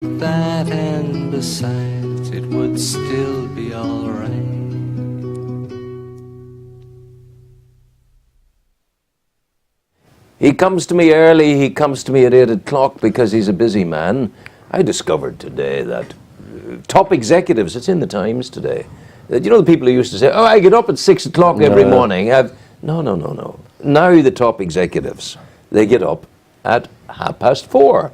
That and besides, it would still be all right. He comes to me early, he comes to me at 8 o'clock because he's a busy man. I discovered today that top executives, it's in the Times today, that, you know, the people who used to say, oh, I get up at 6 o'clock every morning. No. Now the top executives, they get up at 4:30.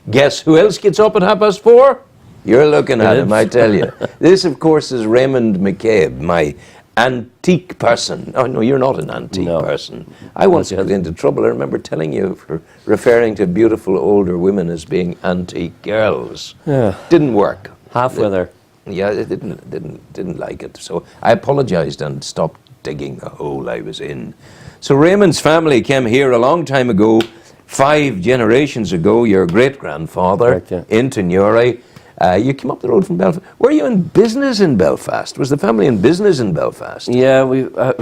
Guess who else gets up at 4:30? You're looking at him, I tell you. This, of course, is Raymond McCabe, my antique person. Oh, no, you're not an antique person. I once got into trouble. I remember telling you for referring to beautiful older women as being antique girls. Yeah. Didn't work. Halfway there. Yeah, it didn't like it. So I apologized and stopped digging the hole I was in. So Raymond's family came here a long time ago, 5 generations ago. Your great-grandfather into Newry. You came up the road from Belfast. Were you in business in Belfast? Was the family in business in Belfast? Yeah,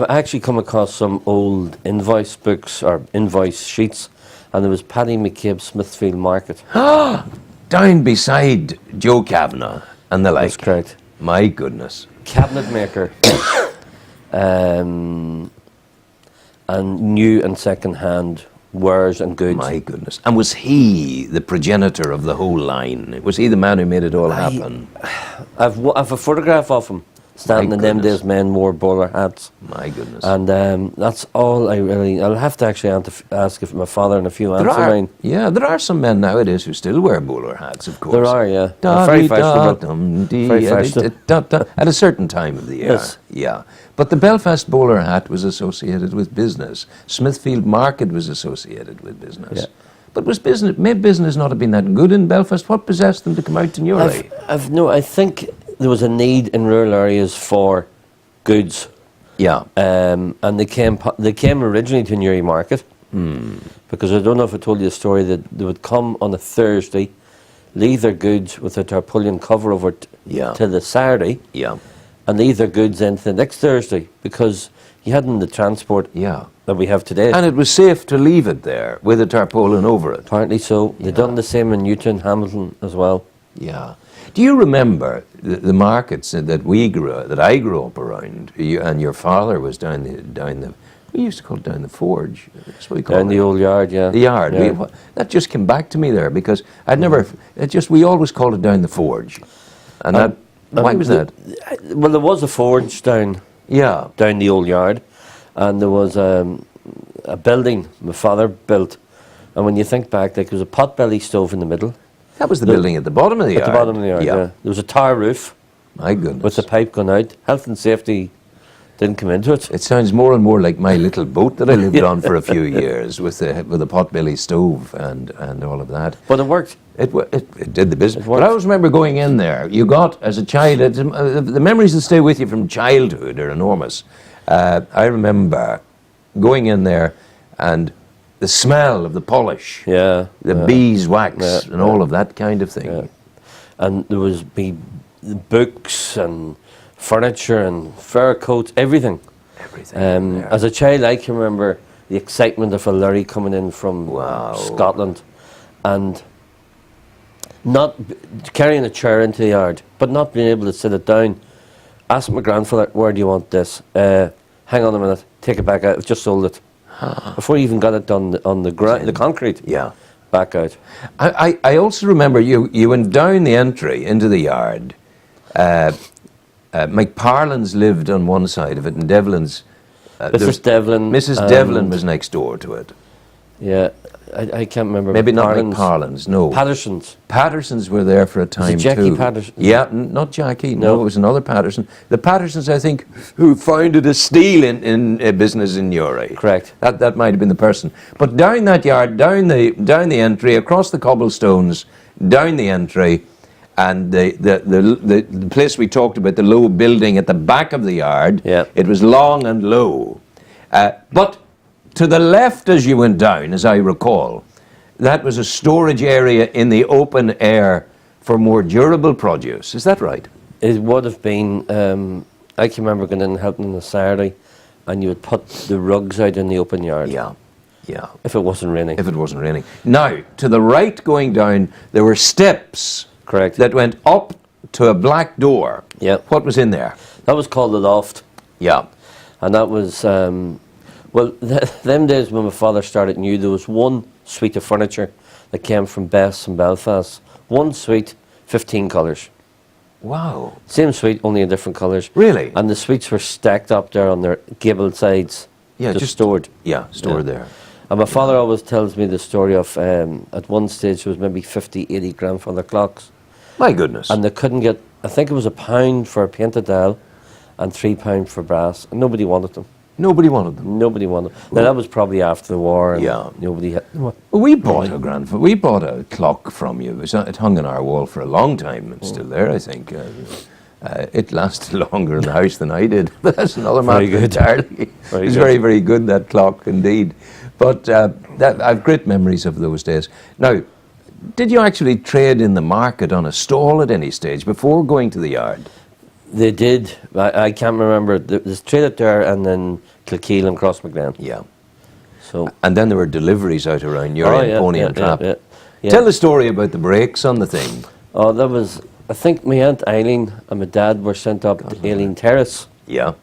I actually come across some old invoice books or invoice sheets, and there was Paddy McCabe Smithfield Market. Down beside Joe Kavanagh and the like. That's correct. My goodness. Cabinet maker. And new and second-hand wares and goods. My goodness. And was he the progenitor of the whole line? Was he the man who made it all happen? I've a photograph of him standing in them days. Men wore bowler hats. My goodness. And that's all I'll have to actually ask if my father and a few aunts around. Yeah, there are some men nowadays who still wear bowler hats, of course. There are, yeah. Very fashionable. Very fashionable. At a certain time of the year. Yes. Yeah. But the Belfast bowler hat was associated with business. Smithfield Market was associated with business. Yeah. But may business not have been that good in Belfast? What possessed them to come out to Newry? I think there was a need in rural areas for goods. Yeah. And they came originally to Newry Market. Because I don't know if I told you the story that they would come on a Thursday, leave their goods with a tarpaulin cover over to the Saturday. Yeah. And leave their goods in to the next Thursday, because you hadn't the transport that we have today. And it was safe to leave it there with a tarpaulin over it. Apparently so. They've done the same in Newton, Hamilton as well. Yeah. Do you remember the markets that I grew up around? And your father was down the we used to call it down the forge. That's what we call it. Down the old yard, yeah. The yard. Yeah. That just came back to me there because we always called it down the forge. And why was that? Well, there was a forge down the old yard, and there was a building my father built. And when you think back, there was a potbelly stove in the middle. That was the building at the bottom of the yard. At the bottom of the yard, yeah. There was a tar roof. My goodness. With the pipe going out. Health and safety didn't come into it. It sounds more and more like my little boat that I lived on for a few years with the potbelly stove and all of that. But it worked. It did the business. But I always remember going in there. You got, as a child, the memories that stay with you from childhood are enormous. I remember going in there and the smell of the polish, the beeswax and all of that kind of thing. Yeah. And there was books and furniture and fur coats, everything. Everything. As a child, I can remember the excitement of a lorry coming in from Scotland and not carrying a chair into the yard, but not being able to sit it down. Ask my grandfather, where do you want this? Hang on a minute, take it back out. I've just sold it. Before you even got it on the concrete. Yeah. Back out. I also remember you went down the entry into the yard. McParlin's lived on one side of it, and Devlin's. Mrs. Devlin. Mrs. Devlin was next door to it. Yeah, I can't remember. Maybe not McParlin's, no. Patterson's. Patterson's were there for a time too. Jackie Patterson? Yeah, not Jackie. No, it was another Patterson. The Pattersons, I think, who founded a steel in business in Newry. Correct. That might have been the person. But down that yard, down the entry, across the cobblestones, down the entry, and the place we talked about, the low building at the back of the yard. Yeah. It was long and low, but to the left as you went down, as I recall, that was a storage area in the open air for more durable produce. Is that right? It would have been. I can remember going in and helping on a Saturday, and you would put the rugs out in the open yard. Yeah, yeah. If it wasn't raining. If it wasn't raining. Now, to the right going down, there were steps Correct. that went up to a black door. Yep. What was in there? That was called the loft. Yeah. And that was, well, them days when my father started new, there was one suite of furniture that came from Bess in Belfast. One suite, 15 colours. Wow. Same suite, only in different colours. Really? And the suites were stacked up there on their gabled sides. Yeah, just stored. Yeah, stored there. And my father always tells me the story of, at one stage, there was maybe 50, 80 grandfather clocks. My goodness. And they couldn't get, I think it was £1 for a painted dial and £3 for brass. And nobody wanted them. Nobody wanted them. Nobody wanted them. Now, that was probably after the war. And Yeah. Nobody had. Well, we bought a clock from you. It hung on our wall for a long time. It's still there, I think. It lasted longer in the house than I did. But that's another matter entirely. It's very, very good, that clock, indeed. But I've great memories of those days. Now, did you actually trade in the market on a stall at any stage before going to the yard? They did. I can't remember. There's traded there and then Kilkeel and Crossmaglen. Yeah. So. And then there were deliveries out around your Pony and Trap. Yeah. Tell the story about the brakes on the thing. Oh, that was, I think my Aunt Eileen and my dad were sent up to Aileen Terrace. Yeah.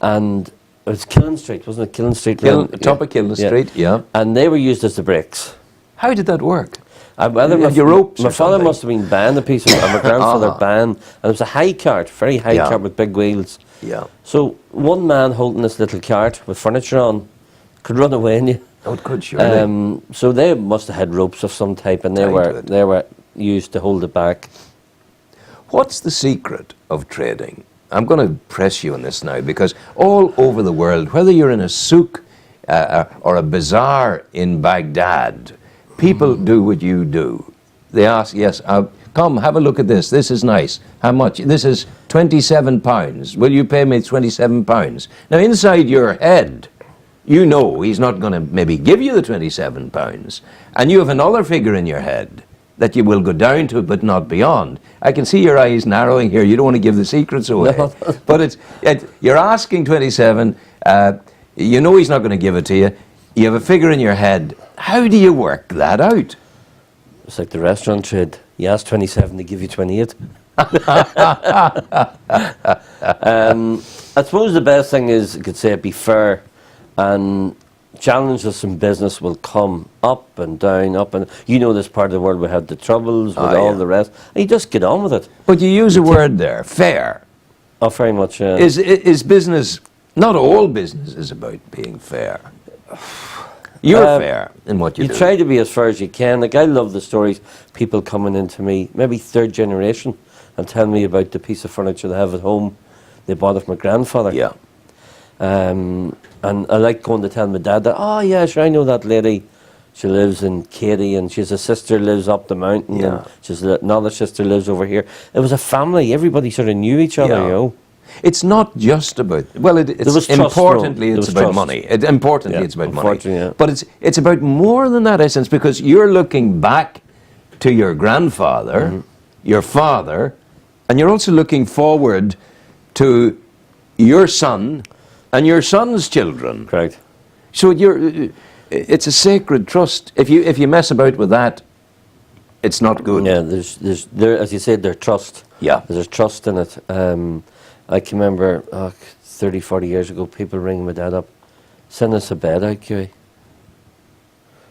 And it was Killen Street, wasn't it? Killen Street. Top of Killen Street, yeah. And they were used as the brakes. How did that work? Whether Had your ropes my or father something? must have been banned a piece of my grandfather banned, and it was a high cart, very high cart with big wheels. Yeah. So one man holding this little cart with furniture on could run away in you. Oh, it could, surely. So they must have had ropes of some type, and they were used to hold it back. What's the secret of trading? I'm going to press you on this now, because all over the world, whether you're in a souk or a bazaar in Baghdad, people do what you do. They ask, yes, come, have a look at this. This is nice. How much? This is £27. Will you pay me £27? Now, inside your head, you know he's not going to maybe give you the £27. And you have another figure in your head that you will go down to, but not beyond. I can see your eyes narrowing here. You don't want to give the secrets away. No. But you're asking 27. You know he's not going to give it to you. You have a figure in your head. How do you work that out? It's like the restaurant trade. You ask 27, they give you 28. I suppose the best thing is, you could say, be fair, and challenges in business will come up and down, up and you know, this part of the world we had the troubles with all the rest. And you just get on with it. But you use a word there, fair. Oh, very much. Is business? Not all business is about being fair. You're fair in what you do. You try to be as fair as you can. Like, I love the stories, people coming into me, maybe third generation, and telling me about the piece of furniture they have at home they bought it from my grandfather. Yeah. And I like going to tell my dad that, oh yeah, sure, I know that lady. She lives in Katy, and she's a sister lives up the mountain, and she's another sister lives over here. It was a family. Everybody sort of knew each other, you know. It's not just about, well, it's importantly it's about money. Importantly it's about money. Yeah. But it's about more than that, essence, because you're looking back to your grandfather, your father, and you're also looking forward to your son and your son's children. Correct. So it's a sacred trust. If you mess about with that, it's not good. Yeah, there, as you said, there's trust. Yeah. There's trust in it. I can remember 30, 40 years ago, people ringing my dad up, send us a bed out, Huey.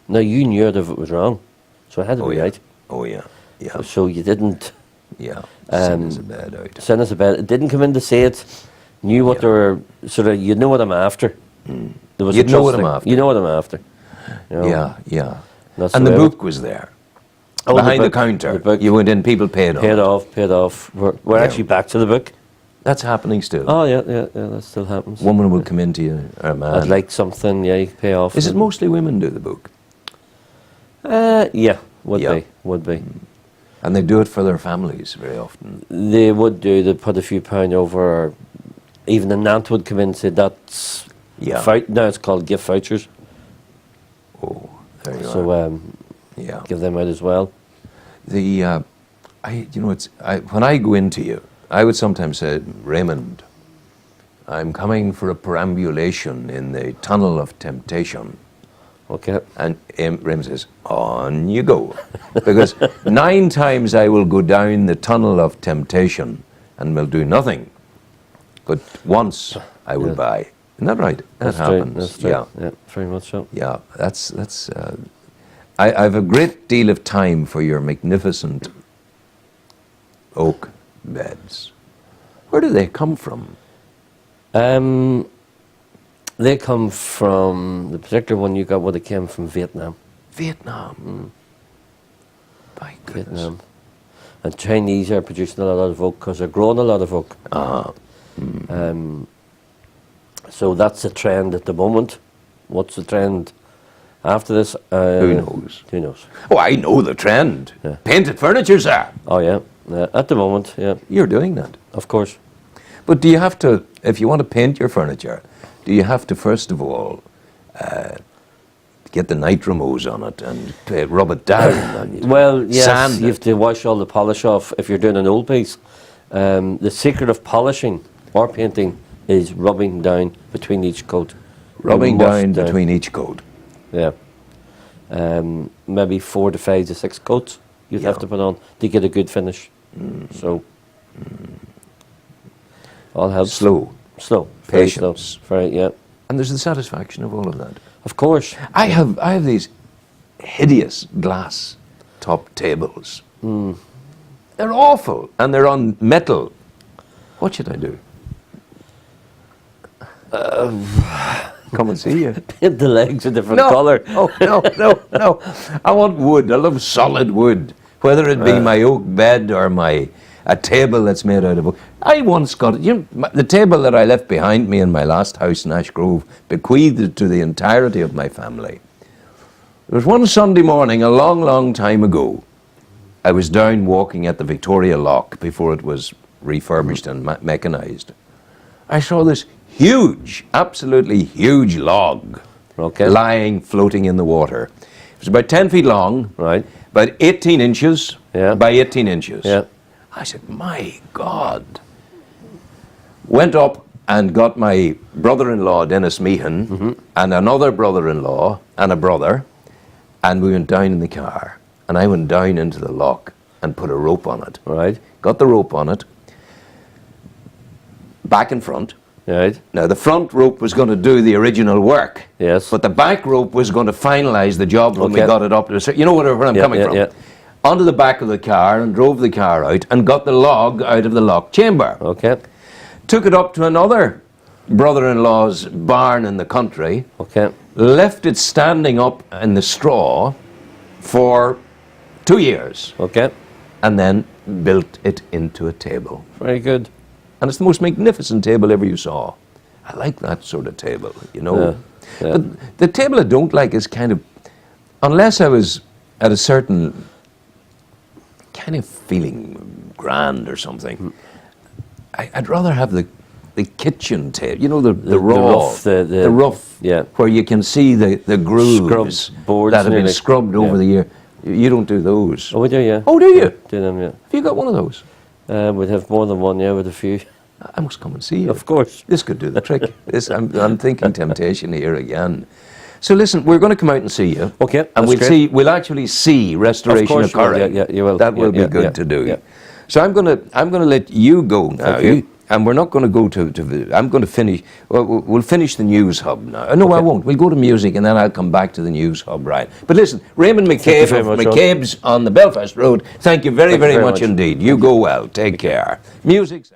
Now, you knew it if it was wrong, so it had to be right. Oh, yeah. Yeah. So you didn't... Yeah, send us a bed out. Send us a bed. It didn't come in to say it. Knew what they were, sort of, you know what I'm after. There was You'd know what I'm after. You know what I'm after. You know? Yeah, yeah. And the book was there. Oh, behind the counter. The book. You went in, people paid off. Paid off. We're actually back to the book. That's happening still. Oh, yeah, that still happens. Woman will come into you, or a man. I'd like something, yeah, you pay off. Is it mostly women do the book? Yeah, would be. And they do it for their families very often. They would do, they'd put a few pound over, or even an aunt would come in and say, that's, now it's called gift vouchers. Oh, there you are. So, give them out as well. When I go into you, I would sometimes say, Raymond, I'm coming for a perambulation in the tunnel of temptation. Okay. And Raymond says, on you go. Because 9 times I will go down the tunnel of temptation and will do nothing. But once I will buy. Isn't that right? That happens. That's true. Yeah, very much so. Yeah, that's. I have a great deal of time for your magnificent oak beds. Where do they come from? They come from, the particular one you got, well, they came from Vietnam. Vietnam. By goodness. Vietnam. And Chinese are producing a lot of oak because they're growing a lot of oak. So that's the trend at the moment. What's the trend after this? Who knows? Who knows? Oh, I know the trend. Yeah. Painted furniture, sir. Oh, yeah. At the moment, yeah. You're doing that. Of course. But do you have to, if you want to paint your furniture, do you have to first of all get the nitromos on it and rub it down? And Well, yes, sand you have to wash all the polish off if you're doing an old piece. The secret of polishing or painting is rubbing down between each coat. rubbing down between each coat. Yeah. Maybe 4 to 5 to 6 coats you'd have to put on to get a good finish. So, all helps. Slow. Very slow. Patience. Very, yeah. And there's the satisfaction of all of that. Of course. I have these hideous glass top tables. They're awful, and they're on metal. What should I do? Come and see you. Paint the legs a different colour. Oh, no. I want wood. I love solid wood. Whether it be my oak bed or a table that's made out of oak. I once got, the table that I left behind me in my last house in Ash Grove, bequeathed to the entirety of my family. There was one Sunday morning, a long, long time ago, I was down walking at the Victoria Lock before it was refurbished and mechanised. I saw this huge, absolutely huge log lying, floating in the water. It was about 10 feet long, Right. about 18 inches by 18 inches. Yeah. I said, my God. Went up and got my brother-in-law, Dennis Meehan, and another brother-in-law and a brother, and we went down in the car. And I went down into the lock and put a rope on it. Right. Got the rope on it, back and front. Right. Now, the front rope was going to do the original work. Yes. But the back rope was going to finalise the job when we got it up to a... You know where I'm coming from? Yeah. Onto the back of the car and drove the car out and got the log out of the lock chamber. Okay. Took it up to another brother-in-law's barn in the country. Okay. Left it standing up in the straw for 2 years. Okay. And then built it into a table. Very good. And it's the most magnificent table ever you saw. I like that sort of table, you know. Yeah. But the table I don't like is kind of, unless I was at a certain kind of feeling grand or something, I'd rather have the kitchen table, you know, the raw, the rough, where you can see the grooves boards that have been scrubbed over the year. You don't do those. Oh, we do, yeah. Oh, do you? Do them, yeah. Have you got one of those? We'd have more than one, yeah, with a few. I must come and see you. Of course. This could do the trick. I'm thinking temptation here again. So listen, we're going to come out and see you. Okay, and that's great. we'll actually see restoration occurring. Yeah, you will. That will be good to do. Yeah. So I'm going to let you go now. Okay. And we're not going to go to I'm going to finish. We'll finish the news hub now. No, I won't. We'll go to music and then I'll come back to the news hub, right? But listen, Raymond McCabe of McCabe's on the Belfast Road. Thank you very, very much indeed. You go well. Take care. Music.